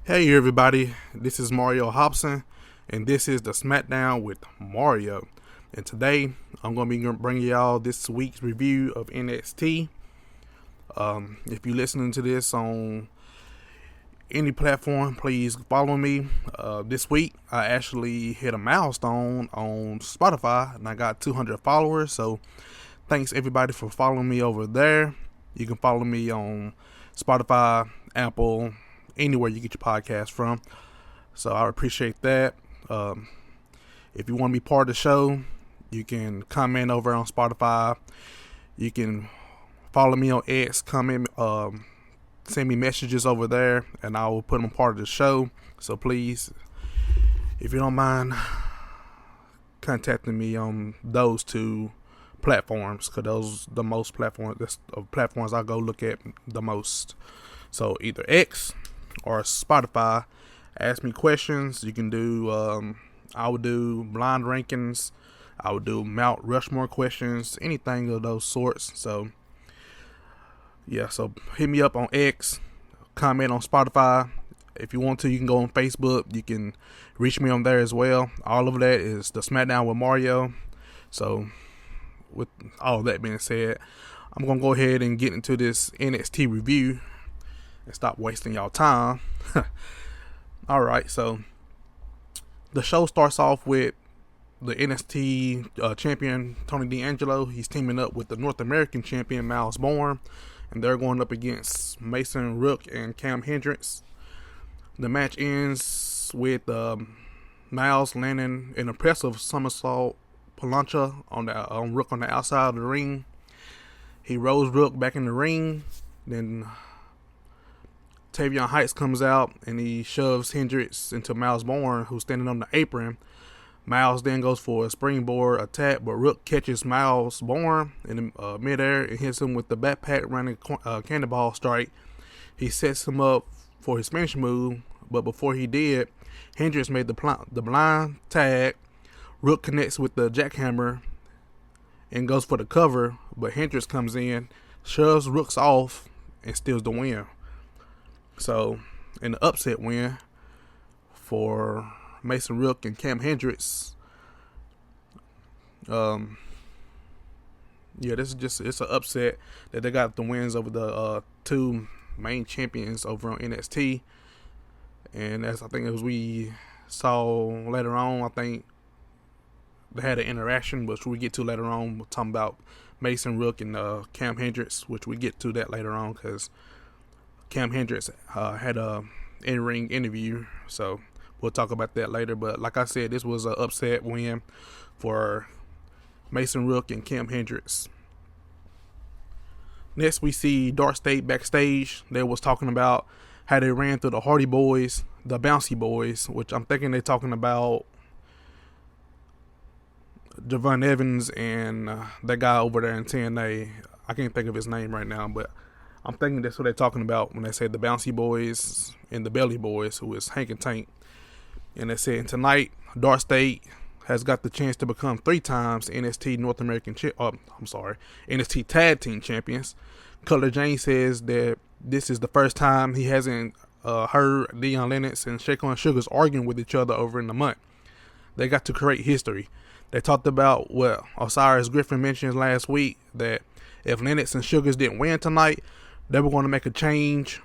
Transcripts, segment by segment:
Hey everybody, this is Mario Hobson, and this is the SmackDown with Mario. And today, I'm going to be bringing y'all this week's review of NXT. If you're listening to this on any platform, please follow me. This week, I actually hit a milestone on Spotify, and I got 200 followers. So, thanks everybody for following me over there. You can follow me on Spotify, Apple, anywhere you get your podcast from. So I appreciate that. If you want to be part of the show, you can comment over on Spotify. You can follow me on X, comment, send me messages over there, and I will put them part of the show. So please, if you don't mind contacting me on those two platforms, because those the most platforms I go look at the most. So either X or Spotify. Ask me questions. You can do I would do blind rankings, I would do Mount Rushmore questions, anything of those sorts. So yeah, so hit me up on X, comment on Spotify. If you want to, you can go on Facebook. You can reach me on there as well. All of that is the SmackDown with Mario. So with all that being said, I'm gonna go ahead and get into this NXT review and stop wasting y'all time. Alright, so the show starts off with the NXT champion Tony D'Angelo. He's teaming up with the North American champion Miles Bourne, and they're going up against Mason Rook and Cam Hendricks. The match ends with Miles landing an impressive somersault plancha on Rook on the outside of the ring. He rolls Rook back in the ring. Then Tavion Heights comes out and he shoves Hendricks into Miles Bourne, who's standing on the apron. Miles then goes for a springboard attack, but Rook catches Miles Bourne in midair and hits him with the backpack running cannonball strike. He sets him up for his finish move, but before he did, Hendricks made the blind tag. Rook connects with the jackhammer and goes for the cover, but Hendricks comes in, shoves Rooks off, and steals the win. So, in the upset win for Mason Rook and Cam Hendricks, this is just, it's an upset that they got the wins over the two main champions over on NXT. And as we saw later on, I think they had an interaction, which we get to later on. We're talking about Mason Rook and Cam Hendricks, which we get to that later on because Cam Hendricks had a in-ring interview, so we'll talk about that later. But like I said, this was an upset win for Mason Rook and Cam Hendricks. Next, we see Dark State backstage. They was talking about how they ran through the Hardy Boys, the Bouncy Boys, which I'm thinking they're talking about Javon Evans and that guy over there in TNA. I can't think of his name right now, but I'm thinking that's what they're talking about when they say the Bouncy Boys and the Belly Boys, who is Hank and Tank. And they said tonight, Dark State has got the chance to become 3 times NXT NXT Tag Team Champions. Cutler James says that this is the first time he hasn't heard Dion Lennox and Shaquan Sugars arguing with each other over in a month. They got to create history. They talked about what Osiris Griffin mentioned last week, that if Lennox and Sugars didn't win tonight, they were going to make a change.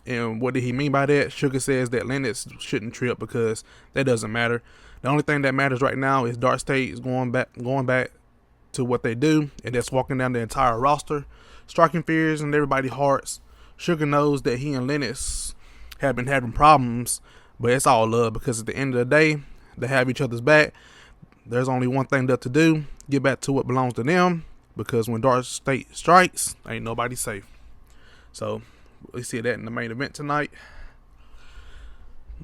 And what did he mean by that? Sugar says that Lennox shouldn't trip because that doesn't matter. The only thing that matters right now is Dark State is going back to what they do, and that's walking down the entire roster, striking fears in everybody's hearts. Sugar knows that he and Lennox have been having problems, but it's all love because at the end of the day, they have each other's back. There's only one thing left to do: get back to what belongs to them, because when Dark State strikes, ain't nobody safe. So we see that in the main event tonight.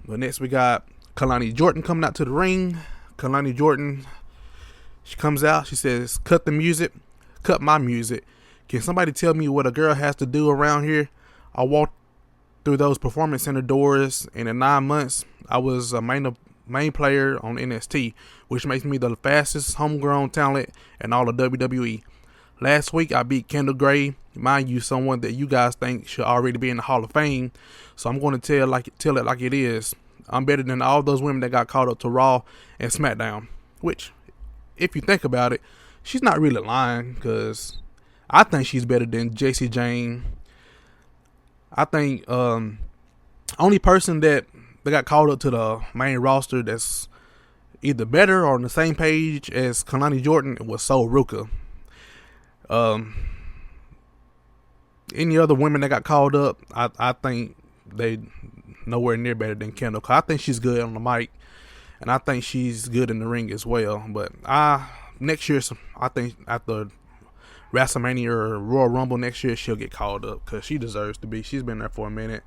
But next we got Kalani Jordan coming out to the ring. Kalani Jordan, she comes out, she says, "Cut the music, cut my music. Can somebody tell me what a girl has to do around here? I walked through those performance center doors, and in 9 months, I was a main player on NXT, which makes me the fastest homegrown talent in all of WWE. Last week, I beat Kendall Gray. Mind you, someone that you guys think should already be in the Hall of Fame. So I'm going to tell it like it is. I'm better than all those women that got called up to Raw and SmackDown. Which, if you think about it, she's not really lying, because I think she's better than JC Jane. I think only person that got called up to the main roster that's either better or on the same page as Kalani Jordan was Sol Ruka. Any other women that got called up, I think they nowhere near better than Kendall. Cause I think she's good on the mic, and I think she's good in the ring as well. But next year, I think after WrestleMania or Royal Rumble next year, she'll get called up because she deserves to be. She's been there for a minute.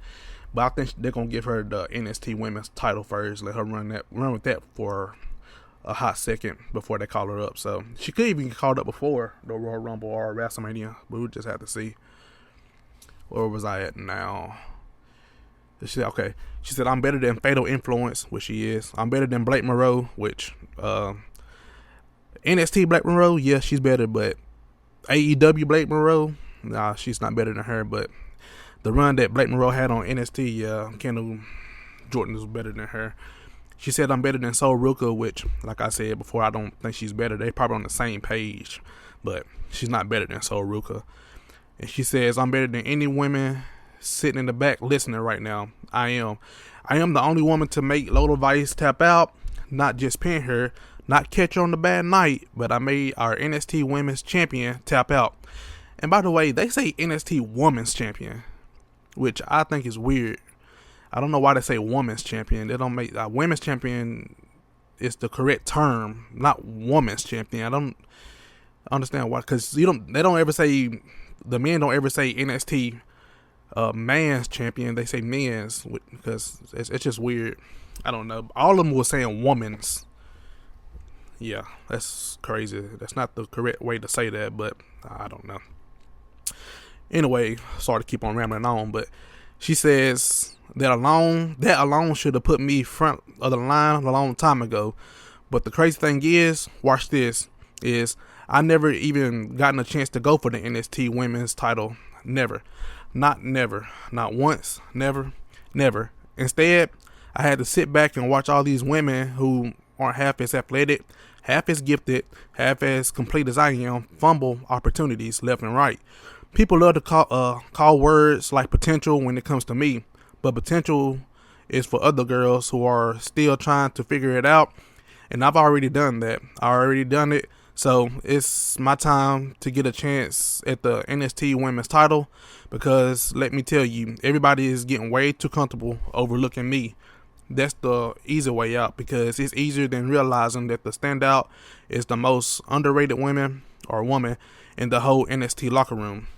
But I think they're gonna give her the NXT Women's title first. Let her run with that for a hot second before they call her up. So she could even get called up before the Royal Rumble or WrestleMania, but we'll just have to see. Where was I at now? She said, I'm better than Fatal Influence, which she is. I'm better than Blake Monroe, which NXT Blake Monroe, yeah, she's better, but AEW Blake Monroe, nah, she's not better than her. But the run that Blake Monroe had on NXT, yeah, Kendall Jordan is better than her. She said, I'm better than Sol Ruka, which, like I said before, I don't think she's better. They probably on the same page, but she's not better than Sol Ruka. And she says, I'm better than any women sitting in the back listening right now. I am the only woman to make Lola Vice tap out, not just pin her, not catch her on the bad night, but I made our NXT Women's Champion tap out. And by the way, they say NXT Women's Champion, which I think is weird. I don't know why they say Women's Champion. They don't make Women's Champion is the correct term, not Women's Champion. I don't understand why, because they don't ever say, the men don't ever say NXT man's champion. They say men's, because it's just weird. I don't know. All of them were saying woman's. Yeah, that's crazy. That's not the correct way to say that, but I don't know. Anyway, sorry to keep on rambling on, but she says that alone should have put me front of the line a long time ago. But the crazy thing is, watch this, is I never even gotten a chance to go for the NXT Women's title. Never. Not once. Never. Instead, I had to sit back and watch all these women who aren't half as athletic, half as gifted, half as complete as I am, fumble opportunities left and right. People love to call words like potential when it comes to me, but potential is for other girls who are still trying to figure it out, and I've already done that. I already done it. So it's my time to get a chance at the NXT Women's title, because let me tell you, everybody is getting way too comfortable overlooking me. That's the easy way out, because it's easier than realizing that the standout is the most underrated woman in the whole NXT locker room.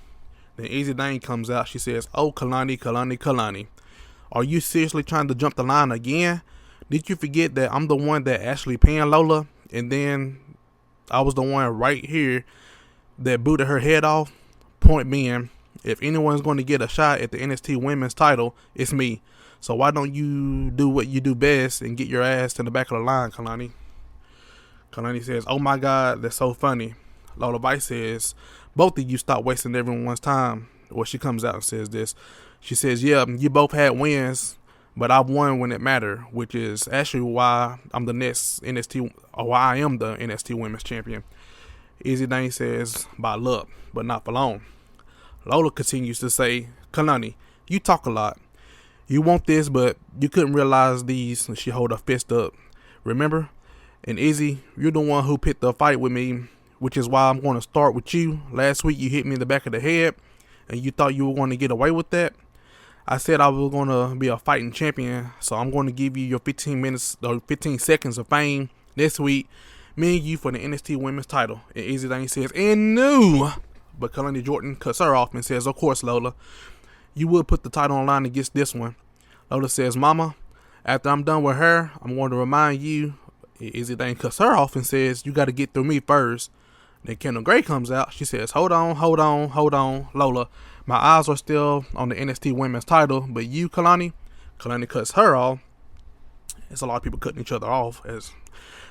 The easy thing comes out. She says, oh, Kalani, are you seriously trying to jump the line again? Did you forget that I'm the one that actually pinned Lola, and then I was the one right here that booted her head off? Point being, if anyone's going to get a shot at the NXT Women's title, it's me. So why don't you do what you do best and get your ass to the back of the line, Kalani? Kalani says, oh my God, that's so funny. Lola Vice says, both of you stop wasting everyone's time. Well, she comes out and says this. She says, yeah, you both had wins, but I won when it mattered, which is actually why I'm the next NXT, or why I am the NXT Women's Champion. Easy Dane says, by luck, but not for long. Lola continues to say, Kalani, you talk a lot. You want this, but you couldn't realize these. And she hold her fist up. Remember? And Izzy, you're the one who picked the fight with me, which is why I'm going to start with you. Last week you hit me in the back of the head, and you thought you were going to get away with that. I said I was going to be a fighting champion, so I'm going to give you your 15 minutes or 15 seconds of fame this week. Me and you for the NXT Women's title. And Izzy Dane says, and no. But Kalani Jordan cuts her off and says, of course, Lola, you would put the title online against this one. Lola says, Mama, after I'm done with her, I'm going to remind you. Izzy Dane cuts her off and says, you got to get through me first. Then Kendall Gray comes out. She says, hold on, Lola. My eyes are still on the NXT Women's title, but you, Kalani cuts her off. It's a lot of people cutting each other off. As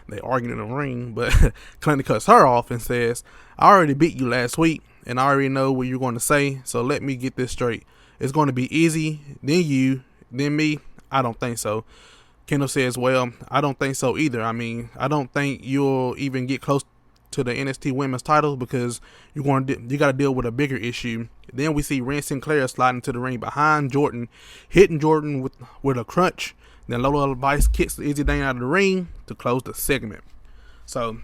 They arguing in the ring, but Kalani cuts her off and says, "I already beat you last week, and I already know what you're going to say, so let me get this straight. It's going to be easy, then you, then me? I don't think so." Kendall says, "Well, I don't think so either. I mean, I don't think you'll even get close to the NXT Women's title because you got to deal with a bigger issue." Then we see Ren Sinclair sliding to the ring behind Jordan, hitting Jordan with a crunch. Then Lola Vice kicks Izzy Dane out of the ring to close the segment. So,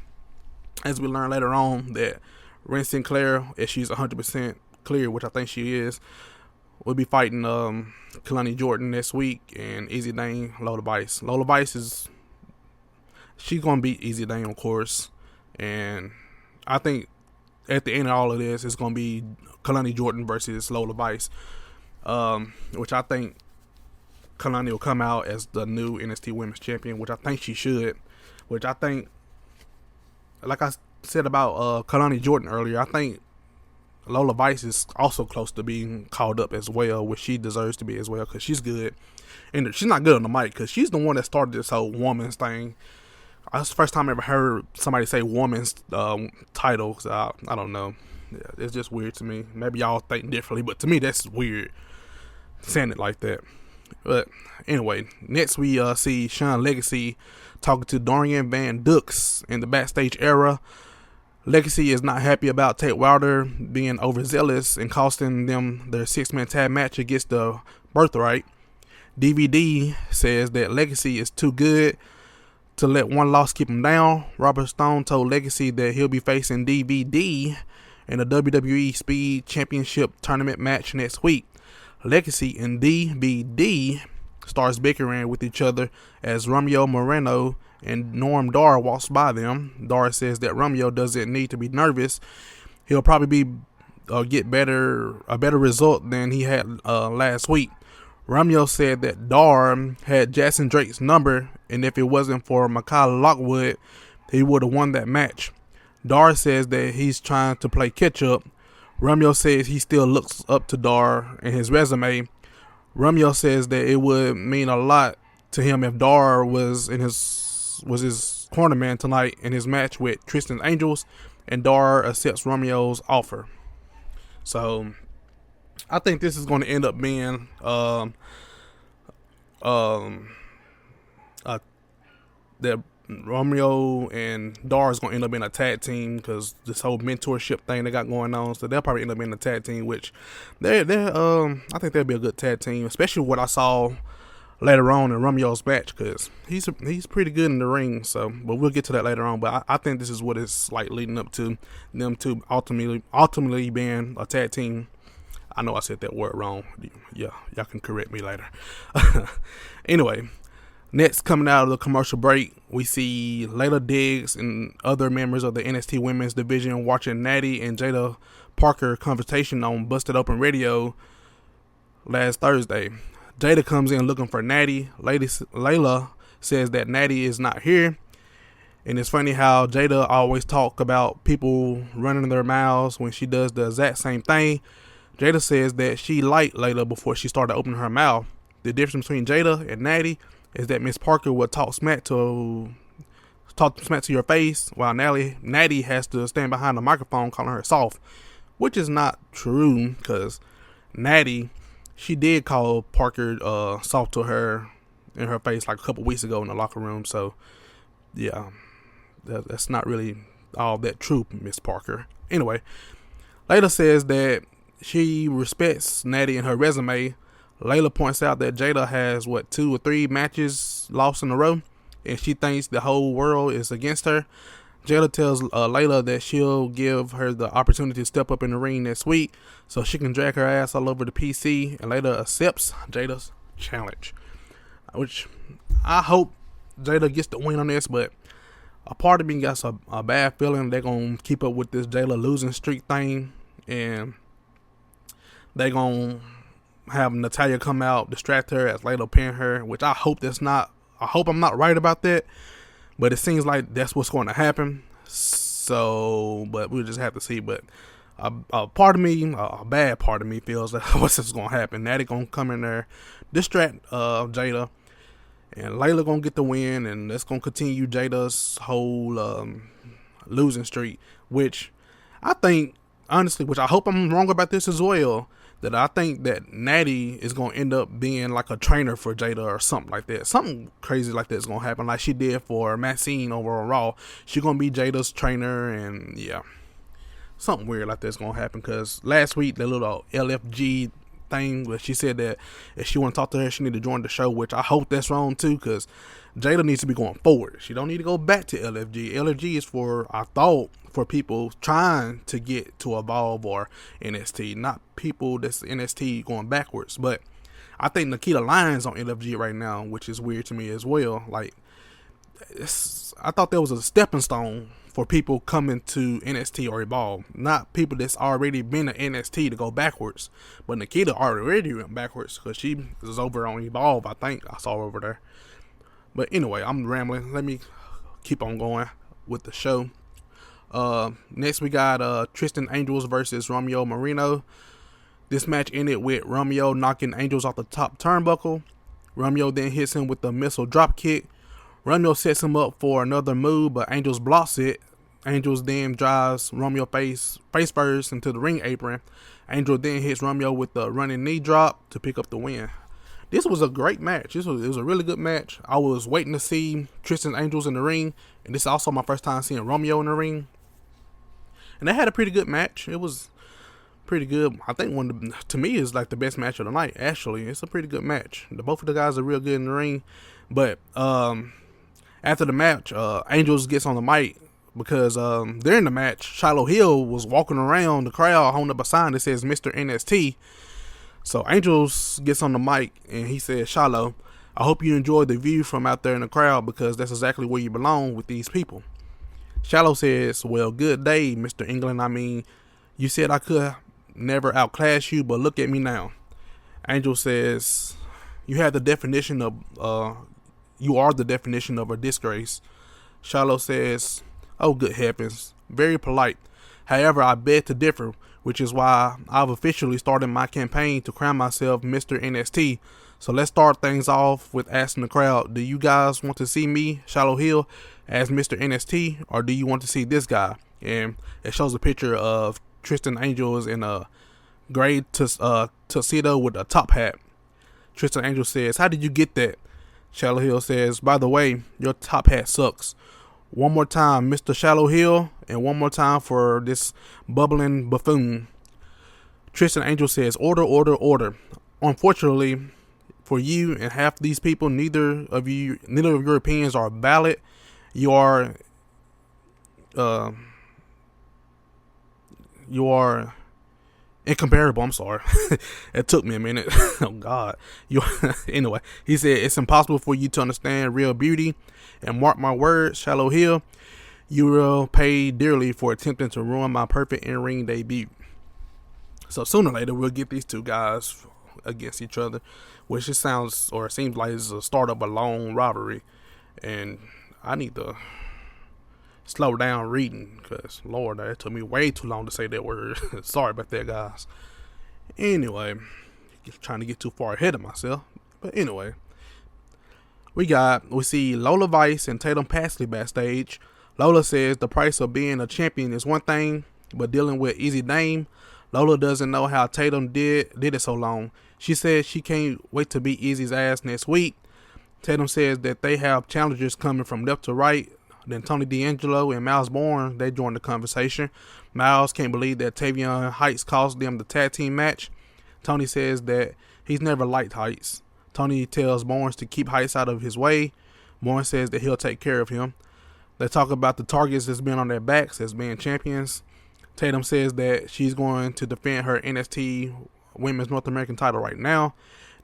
as we learn later on that Ren Sinclair, if she's 100% clear, which I think she is, will be fighting Kalani Jordan next week, and Izzy Dane, Lola Vice. Lola Vice she's going to beat Izzy Dane, of course. And I think at the end of all of this, it's going to be Kalani Jordan versus Lola Vice, which I think Kalani will come out as the new NXT Women's Champion, which I think she should. Which I think, like I said about Kalani Jordan earlier, I think Lola Vice is also close to being called up as well, which she deserves to be as well, because she's good. And she's not good on the mic, because she's the one that started this whole woman's thing. That's the first time I ever heard somebody say woman's title. So I don't know. Yeah, it's just weird to me. Maybe y'all think differently, but to me that's weird saying it like that. But anyway, next we see Sean Legacy talking to Dorian Van Dux in the backstage era. Legacy is not happy about Tate Wilder being overzealous and costing them their 6-man tag match against the Birthright. DVD says that Legacy is too good to let one loss keep him down. Robert Stone told Legacy that he'll be facing DVD in a WWE Speed Championship tournament match next week. Legacy and DVD starts bickering with each other as Romeo Moreno and Norm Dar walks by them. Dar says that Romeo doesn't need to be nervous. He'll probably get a better result than he had last week. Romeo said that Dar had Jackson Drake's number, and if it wasn't for Micaiah Lockwood, he would have won that match. Dar says that he's trying to play catch up. Romeo says he still looks up to Dar and his resume. Romeo says that it would mean a lot to him if Dar was his cornerman tonight in his match with Tristan Angels, and Dar accepts Romeo's offer. So I think this is going to end up being that Romeo and Dar is going to end up being a tag team, because this whole mentorship thing they got going on. So they'll probably end up being a tag team, which I think they'll be a good tag team, especially what I saw later on in Romeo's match, because he's pretty good in the ring. So, but we'll get to that later on. But I think this is what it's like leading up to them two ultimately being a tag team. I know I said that word wrong. Yeah, y'all can correct me later. Anyway, next, coming out of the commercial break, we see Layla Diggs and other members of the NXT Women's Division watching Natty and Jada Parker conversation on Busted Open Radio last Thursday. Jada comes in looking for Natty. Layla says that Natty is not here. And it's funny how Jada always talk about people running their mouths when she does the exact same thing. Jada says that she liked Layla before she started opening her mouth. The difference between Jada and Natty is that Miss Parker will talk smack to your face, while Natty has to stand behind the microphone calling her soft, which is not true, because Natty, she did call Parker soft to her in her face like a couple weeks ago in the locker room. So yeah, that's not really all that true, Miss Parker. Anyway, Layla says that she respects Natty and her resume. Layla points out that Jada has 2 or 3 matches lost in a row, and she thinks the whole world is against her. Jada tells Layla that she'll give her the opportunity to step up in the ring next week so she can drag her ass all over the PC, and Layla accepts Jada's challenge, which I hope Jada gets the win on this, but a part of me got a bad feeling they're going to keep up with this Jada losing streak thing, and they're going to have Natalya come out, distract her as Layla pin her, which I hope I'm not right about that, but it seems like that's what's going to happen. So, but we'll just have to see. But a part of me, a bad part of me, feels like what's this going to happen? Natty going to come in there, distract Jada, And Layla gonna get the win, and that's gonna continue Jada's whole losing streak. Which I think, honestly, which I hope I'm wrong about this as well, that I think that Natty is gonna end up being like a trainer for Jada or something like that. Something crazy like that is gonna happen, like she did for Maxine over on Raw. She's gonna be Jada's trainer, and yeah, something weird like that's gonna happen. Cause last week the little LFG thing where she said that if she want to talk to her, she need to join the show, which I hope that's wrong too, because Jada needs to be going forward. She don't need to go back to LFG. LFG is for, I thought, for people trying to get to Evolve or NXT, not people that's NXT going backwards. But I think Nikita Lyons on LFG right now, which is weird to me as well. Like, I thought there was a stepping stone for people coming to NXT or Evolve, not people that's already been to NXT to go backwards. But Nikita already went backwards because she is over on Evolve. I think I saw her over there. But anyway, I'm rambling. Let me keep on going with the show. Next we got Tristan Angels versus Romeo Moreno. This match ended with Romeo knocking Angels off the top turnbuckle. Romeo then hits him with the missile drop kick. Romeo sets him up for another move, but Angels blocks it. Angels then drives Romeo face first into the ring apron. Angel then hits Romeo with the running knee drop to pick up the win. This was a great match. It was a really good match. I was waiting to see Tristan Angels in the ring, and this is also my first time seeing Romeo in the ring. And they had a pretty good match. It was pretty good. I think to me is like the best match of the night. Actually, it's a pretty good match. Both of the guys are real good in the ring. But after the match, Angels gets on the mic because during the match, Shiloh Hill was walking around the crowd holding up a sign that says Mr. NXT. So Angels gets on the mic and he says, Shiloh, I hope you enjoyed the view from out there in the crowd because that's exactly where you belong with these people. Shiloh says, well, good day, Mr. England. I mean, you said I could never outclass you, but look at me now. Angel says, you are the definition of a disgrace. Shiloh says, oh, good heavens. Very polite. However, I beg to differ, which is why I've officially started my campaign to crown myself Mr. NXT. So let's start things off with asking the crowd, do you guys want to see me, Shiloh Hill, as Mr. NXT, or do you want to see this guy? And it shows a picture of Tristan Angels in a gray tuxedo with a top hat. Tristan Angel says, how did you get that? Shiloh Hill says, by the way, your top hat sucks. One more time, Mr. Shiloh Hill, and one more time for this bubbling buffoon. Tristan Angel says, order, order, order. Unfortunately for you and half these people, neither of your opinions are valid. You are incomparable. I'm sorry. It took me a minute. Oh God. Anyway, he said it's impossible for you to understand real beauty. And mark my words, Shiloh Hill, you will pay dearly for attempting to ruin my perfect in-ring debut. So sooner or later, we'll get these two guys against each other, which it seems like it's a start of a long rivalry. And I need to slow down reading because, Lord, that took me way too long to say that word. Sorry about that, guys. Anyway, trying to get too far ahead of myself. But anyway, we see Lola Vice and Tatum Paxley backstage. Lola says the price of being a champion is one thing, but dealing with Easy Dame, Lola doesn't know how Tatum did it so long. She says she can't wait to beat Easy's ass next week. Tatum says that they have challengers coming from left to right. Then Tony D'Angelo and Miles Bourne, they joined the conversation. Miles can't believe that Tavion Heights cost them the tag team match. Tony says that he's never liked Heights. Tony tells Bourne to keep Heights out of his way. Bourne says that he'll take care of him. They talk about the targets that's been on their backs as being champions. Tatum says that she's going to defend her NXT Women's North American title right now.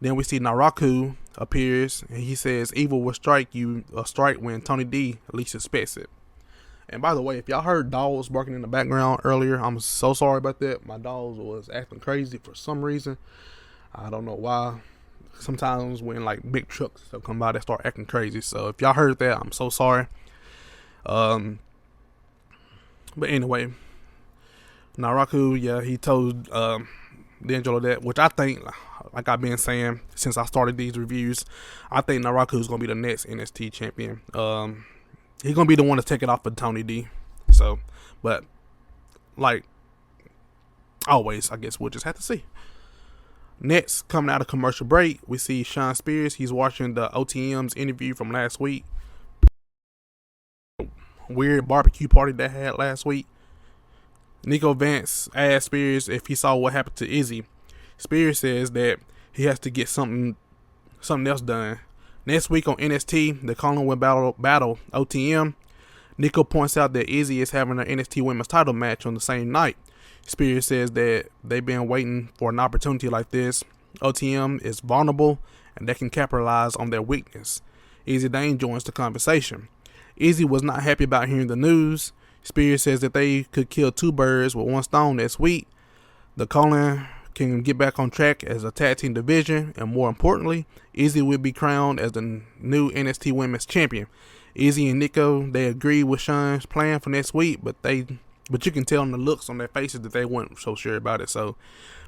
Then we see Naraku appears, and he says evil will strike you a strike when Tony D least suspects it. And by the way, if y'all heard dogs barking in the background earlier, I'm so sorry about that. My dogs was acting crazy for some reason. I don't know why. Sometimes when like big trucks come by, they start acting crazy. So if y'all heard that, I'm so sorry. But anyway, Naraku, yeah, he told D'Angelo that, which I think like I've been saying since I started these reviews, I think Naraku is gonna be the next NXT champion. He's gonna be the one to take it off of Tony D. So, but like always, I guess we'll just have to see. Next, coming out of commercial break, we see Sean Spears. He's watching the OTM's interview from last week. Weird barbecue party they had last week. Nico Vance asked Spears if he saw what happened to Izzy. Spears says that he has to get something else done. Next week on NXT, the Colin battle OTM. Nico points out that Izzy is having an NXT Women's title match on the same night. Spears says that they've been waiting for an opportunity like this. OTM is vulnerable and they can capitalize on their weakness. Izzy Dane joins the conversation. Izzy was not happy about hearing the news. Spears says that they could kill two birds with one stone this week. The Colin can get back on track as a tag team division, and more importantly, Izzy will be crowned as the new NXT Women's Champion. Izzy and Nico, they agree with Sean's plan for next week, but you can tell in the looks on their faces that they weren't so sure about it. So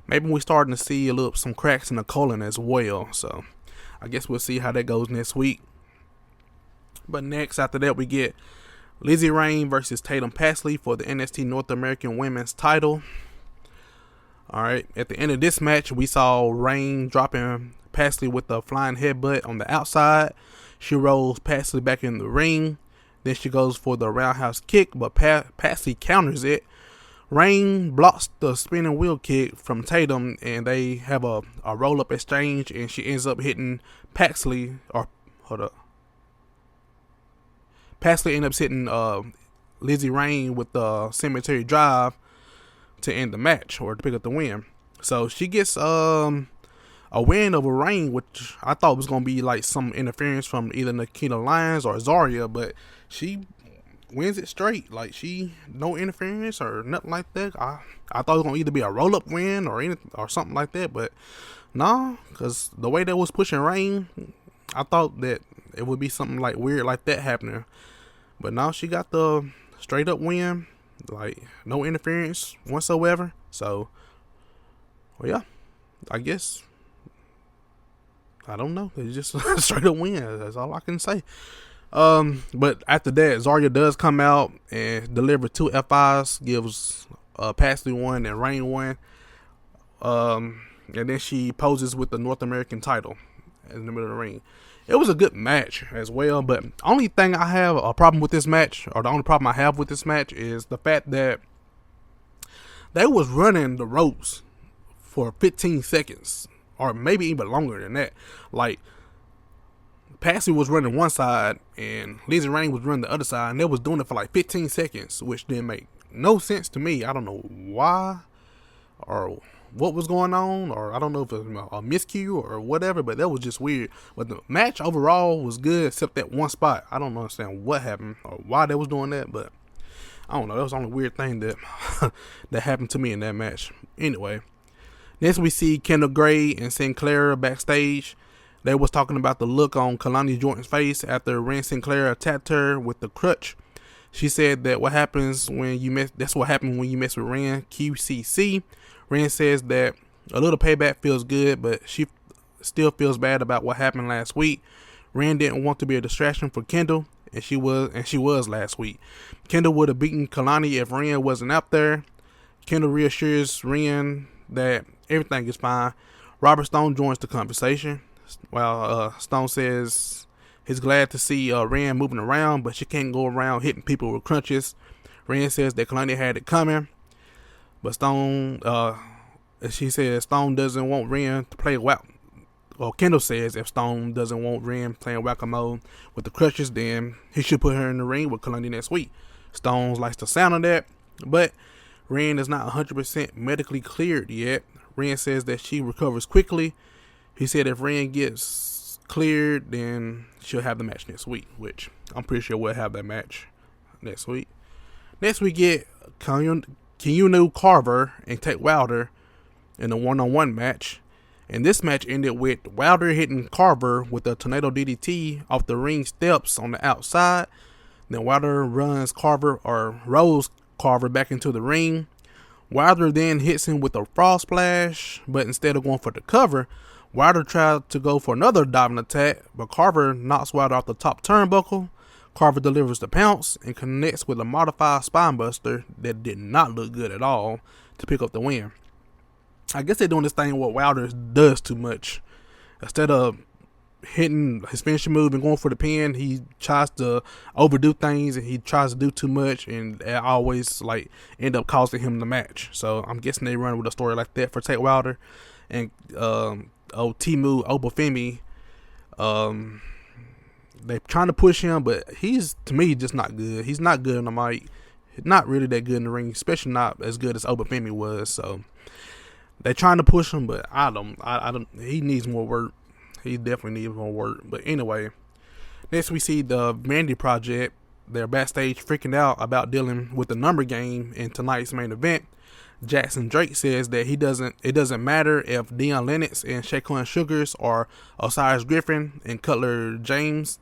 maybe we're starting to see some cracks in the Colin as well. So I guess we'll see how that goes next week. But next, after that, we get Lizzy Rain versus Tatum Paxley for the NXT North American Women's title. Alright, at the end of this match, we saw Rain dropping Paxley with a flying headbutt on the outside. She rolls Paxley back in the ring. Then she goes for the roundhouse kick, but Paxley counters it. Rain blocks the spinning wheel kick from Tatum, and they have a roll-up exchange, and she ends up hitting Paxley, Paxley ends up hitting Lizzy Rain with the cemetery drive to end the match or to pick up the win. So she gets a win over Rain, which I thought was going to be like some interference from either Nikita Lyons or Zarya, but she wins it straight. Like, no interference or nothing like that. I thought it was going to either be a roll-up win or something like that, but no, because the way that was pushing Rain, I thought that it would be something like weird like that happening. But now she got the straight up win, like no interference whatsoever. So, well, yeah, I guess, I don't know. It's just a straight up win. That's all I can say. But after that, Zarya does come out and deliver 2 F5s, gives Paxley 1 and Rain 1. And then she poses with the North American title in the middle of the ring. It was a good match as well, but only thing I have a problem with this match, or the only problem I have with this match, is the fact that they was running the ropes for 15 seconds, or maybe even longer than that. Like, Paxley was running one side, and Lizzy Rain was running the other side, and they was doing it for like 15 seconds, which didn't make no sense to me. I don't know why, or what was going on, or I don't know if it was a miscue or whatever, but that was just weird. But the match overall was good, except that one spot. I don't understand what happened or why they was doing that, but I don't know. That was the only weird thing that that happened to me in that match. Anyway, next we see Kendall Gray and Sinclair backstage. They was talking about the look on Kalani Jordan's face after Ren Sinclair attacked her with the crutch. She said that what happens when you mess, that's what happened when you mess with Ren, QCC. Ren says that a little payback feels good, but she still feels bad about what happened last week. Ren didn't want to be a distraction for Kendall, and she was last week. Kendall would have beaten Kalani if Ren wasn't out there. Kendall reassures Ren that everything is fine. Robert Stone joins the conversation. While Stone says he's glad to see Ren moving around, but she can't go around hitting people with crunches. Ren says that Kalani had it coming. But she says Stone doesn't want Ren to play Kendall says if Stone doesn't want Ren playing whack-a-mole with the crutches, then he should put her in the ring with Kalani next week. Stone likes the sound of that, but Ren is not 100% medically cleared yet. Ren says that she recovers quickly. He said if Ren gets cleared, then she'll have the match next week, which I'm pretty sure we'll have that match next week. Next we get Keanu Carver and Tate Wilder in a one-on-one match. And this match ended with Wilder hitting Carver with a tornado DDT off the ring steps on the outside. Then Wilder rolls Carver back into the ring. Wilder then hits him with a frog splash, but instead of going for the cover, Wilder tried to go for another diving attack, but Carver knocks Wilder off the top turnbuckle. Carver delivers the pounce and connects with a modified spinebuster that did not look good at all to pick up the win. I guess they're doing this thing what Wilder does too much. Instead of hitting his finishing move and going for the pin, he tries to overdo things and he tries to do too much, and it always like end up costing him the match. So I'm guessing they run with a story like that for Tate Wilder. And Timu Obafemi, they're trying to push him, but he's, to me, just not good. He's not good on the mic. Not really that good in the ring, especially not as good as Obafemi was. So they're trying to push him, but I don't. He needs more work. He definitely needs more work. But anyway, next we see the Vandy Project. They're backstage freaking out about dealing with the number game in tonight's main event. Jackson Drake says that it doesn't matter if Deion Lennox and Shaquan Sugars or Osiris Griffin and Cutler James,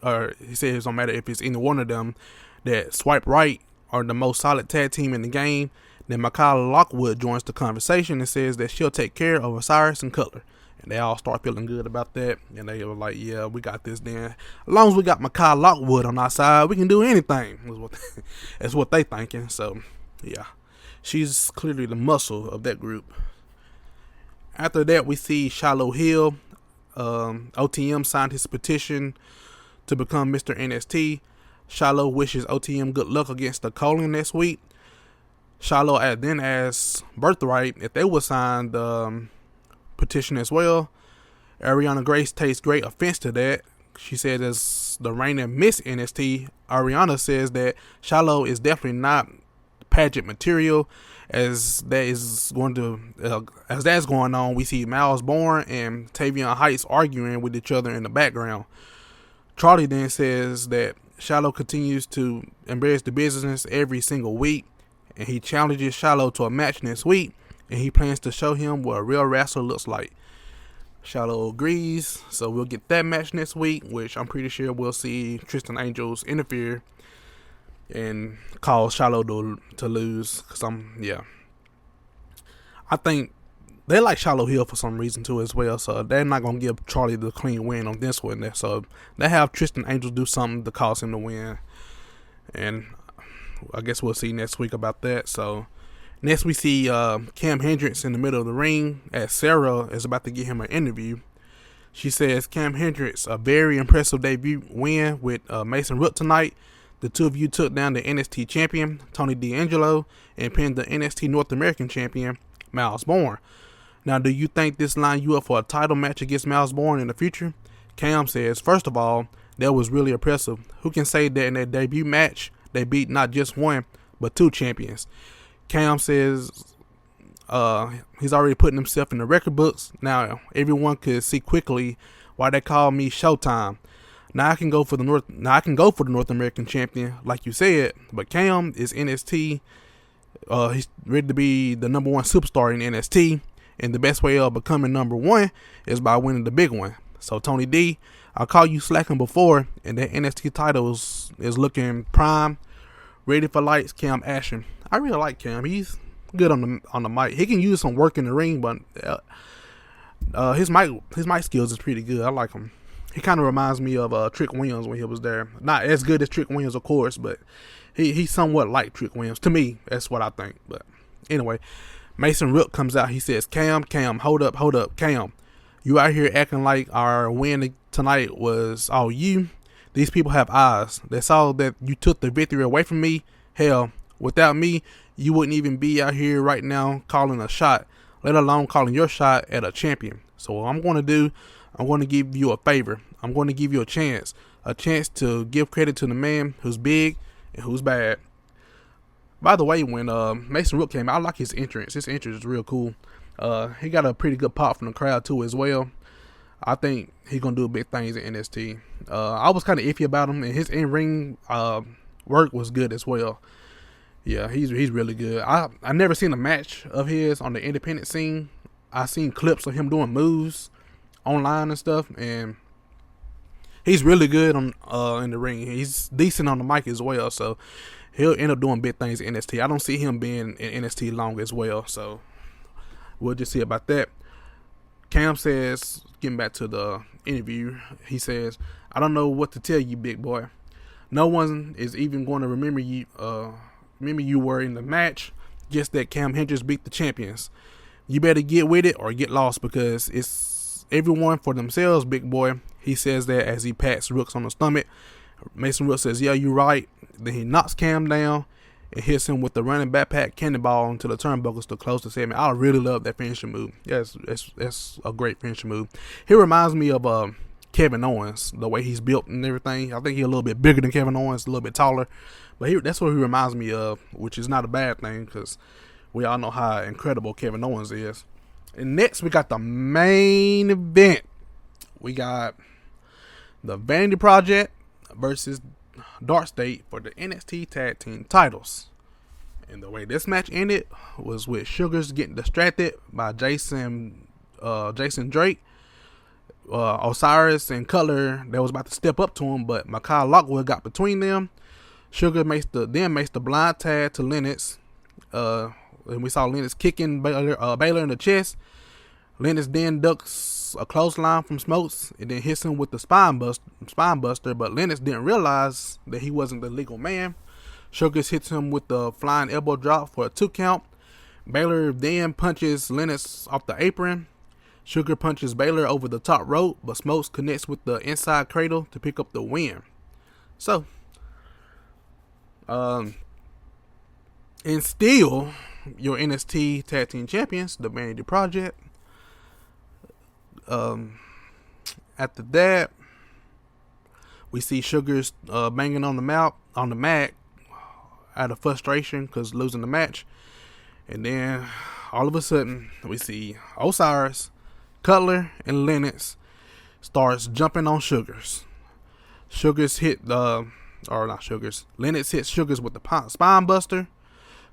or he says it don't matter if it's either one of them, that Swipe Right are the most solid tag team in the game. Then Mikayla Lockwood joins the conversation and says that she'll take care of Osiris and Cutler. And they all start feeling good about that. And they were like, yeah, we got this then. As long as we got Mikayla Lockwood on our side, we can do anything. That's what they thinking. So, yeah. She's clearly the muscle of that group. After that, we see Shiloh Hill. OTM signed his petition to become Mr. NXT. Shiloh wishes OTM good luck against the Colon next week. Shiloh then asked Birthright if they would sign the petition as well. Ariana Grace takes great offense to that. She said, as the reigning Miss NXT, Ariana says that Shiloh is definitely not pageant material. As that's going on, we see Miles Bourne and Tavion Heights arguing with each other in the background. Charlie then says that Shiloh continues to embarrass the business every single week, and he challenges Shiloh to a match next week, and he plans to show him what a real wrestler looks like. Shiloh agrees, so we'll get that match next week, which I'm pretty sure we'll see Tristan Angels interfere and cause Shiloh to lose. I think they like Shiloh Hill for some reason too as well, so they're not going to give Charlie the clean win on this one. So they have Tristan Angels do something to cause him to win, and I guess we'll see next week about that. So next we see Cam Hendricks in the middle of the ring as Sarah is about to get him an interview. She says, Cam Hendricks, a very impressive debut win with Mason Rook tonight. The two of you took down the NXT champion, Tony D'Angelo, and pinned the NXT North American champion, Miles Bourne. Now, do you think this line you up for a title match against Miles Bourne in the future? Cam says, first of all, that was really impressive. Who can say that in their debut match, they beat not just one, but two champions? Cam says he's already putting himself in the record books. Now, everyone could see quickly why they call me Showtime. Now I can go for the North American champion, like you said, but Cam is NXT. He's ready to be the number one superstar in NXT, and the best way of becoming number one is by winning the big one. So Tony D, I call you slacking before, and that NXT title is looking prime, ready for lights. Cam Ashton, I really like Cam. He's good on the mic. He can use some work in the ring, but his mic skills is pretty good. I like him. He kind of reminds me of Trick Williams when he was there. Not as good as Trick Williams, of course, but he's somewhat like Trick Williams. To me, that's what I think. But anyway, Mason Rook comes out. He says, Cam, hold up. Cam, you out here acting like our win tonight was all you. These people have eyes. They saw that you took the victory away from me. Hell, without me, you wouldn't even be out here right now calling a shot, let alone calling your shot at a champion. So what I'm going to do, I'm going to give you a favor. I'm going to give you a chance to give credit to the man who's big and who's bad. By the way, when Mason Rook came out, I like his entrance. His entrance is real cool. He got a pretty good pop from the crowd too as well. I think he's going to do big things in NXT. I was kind of iffy about him, and his in-ring work was good as well. Yeah, he's really good. I never seen a match of his on the independent scene. I seen clips of him doing moves online and stuff, and he's really good on in the ring. He's decent on the mic as well, so he'll end up doing big things in NXT. I don't see him being in NXT long as well, so we'll just see about that. Cam says, getting back to the interview, he says, "I don't know what to tell you, big boy. No one is even going to remember you. Remember you were in the match. Just that Cam Hendricks beat the champions. You better get with it or get lost because it's everyone for themselves, big boy." He says that as he pats Rooks on the stomach. Mason Rooks says, "Yeah, you're right." Then he knocks Cam down and hits him with the running backpack cannonball into the turnbuckles to close the segment. I really love that finishing move. Yeah, it's a great finishing move. He reminds me of Kevin Owens, the way he's built and everything. I think he's a little bit bigger than Kevin Owens, a little bit taller. But that's what he reminds me of, which is not a bad thing because we all know how incredible Kevin Owens is. And next, we got the main event. We got the Vanity Project versus Dark State for the NXT Tag Team titles. And the way this match ended was with Sugars getting distracted by Jason Drake, Osiris and Cutler that was about to step up to him, but Mekhi Lockwood got between them. Sugar makes the blind tag to Lennox, and we saw Lennox kicking Baylor in the chest. Lennox then ducks a clothesline from Smokes and then hits him with the spine buster, but Lennox didn't realize that he wasn't the legal man. Sugars hits him with the flying elbow drop for a 2 count. Baylor then punches Lennox off the apron. Sugar punches Baylor over the top rope, but Smokes connects with the inside cradle to pick up the win. So, and still, your NXT Tag Team Champions, the Vanity Project. After that, we see Sugars banging on the mat out of frustration because losing the match. And then all of a sudden, we see Osiris, Cutler, and Lennox starts jumping on Sugars. Lennox hits Sugars with the spine buster.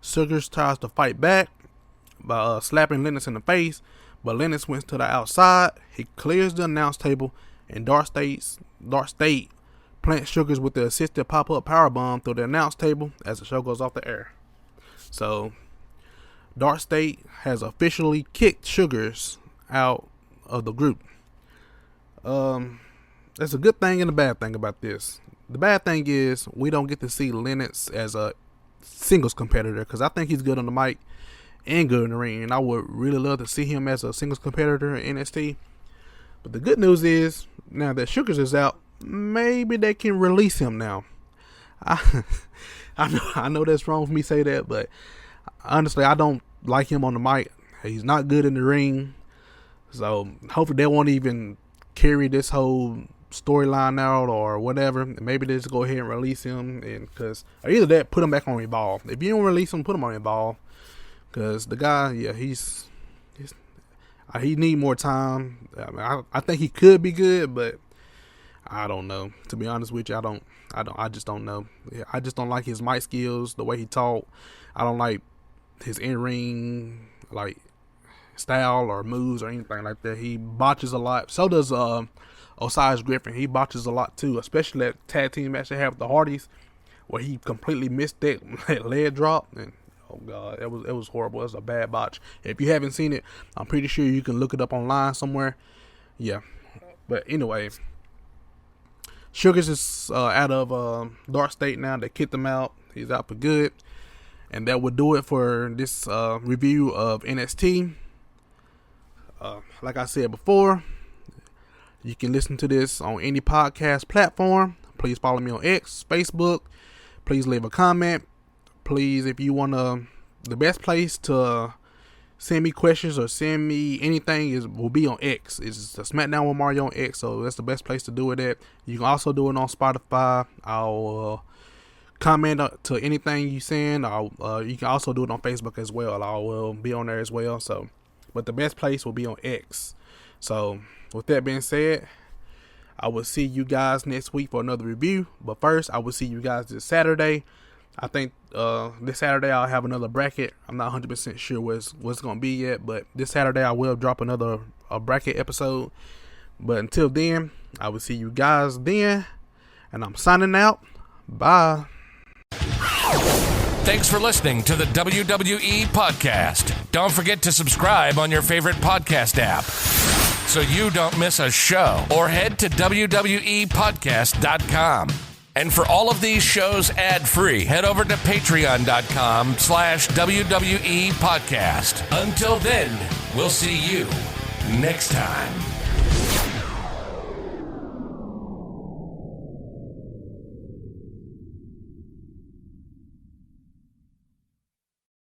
Sugars tries to fight back by slapping Lennox in the face, but Lennox went to the outside. He clears the announce table, and Dark State plants Sugars with the assisted pop-up powerbomb through the announce table as the show goes off the air. So, Dark State has officially kicked Sugars out of the group. That's a good thing and a bad thing about this. The bad thing is we don't get to see Lennox as a singles competitor because I think he's good on the mic and good in the ring, and I would really love to see him as a singles competitor in NXT. But the good news is now that Sugars is out, maybe they can release him now. I know that's wrong for me to say that, but honestly, I don't like him on the mic. He's not good in the ring, so hopefully they won't even carry this whole storyline out or whatever. Maybe they just go ahead and release him, and or either that, put him back on Evolve. If you don't release him, put him on Evolve. Because the guy, yeah, he need more time. I think he could be good, but I don't know. To be honest with you, I just don't know. I just don't like his mic skills, the way he talk. I don't like his in-ring style or moves or anything like that. He botches a lot. So does Osiris Griffin. He botches a lot too, especially that tag team match they have with the Hardys, where he completely missed that leg drop. And oh god, it was horrible. It was a bad botch. If you haven't seen it, I'm pretty sure you can look it up online somewhere. Yeah, but anyway, Sugars is out of Dark State now. They kicked him out. He's out for good. And that would do it for this review of NXT. Like I said before, you can listen to this on any podcast platform. Please follow me on X, Facebook. Please leave a comment. Please, if you want the best place to send me questions or send me anything will be on X. It's the SmackDown with Mario on X, so that's the best place to do it at. You can also do it on Spotify. I'll comment to anything you send. You can also do it on Facebook as well. I will be on there as well. So, but the best place will be on X. So, with that being said, I will see you guys next week for another review. But first, I will see you guys this Saturday. I think this Saturday I'll have another bracket. I'm not 100% sure what's going to be yet, but this Saturday I will drop another bracket episode. But until then, I will see you guys then, and I'm signing out. Bye. Thanks for listening to the WWE Podcast. Don't forget to subscribe on your favorite podcast app. so you don't miss a show, or head to WWEpodcast.com. And for all of these shows ad-free, head over to patreon.com/WWE Podcast. Until then, we'll see you next time.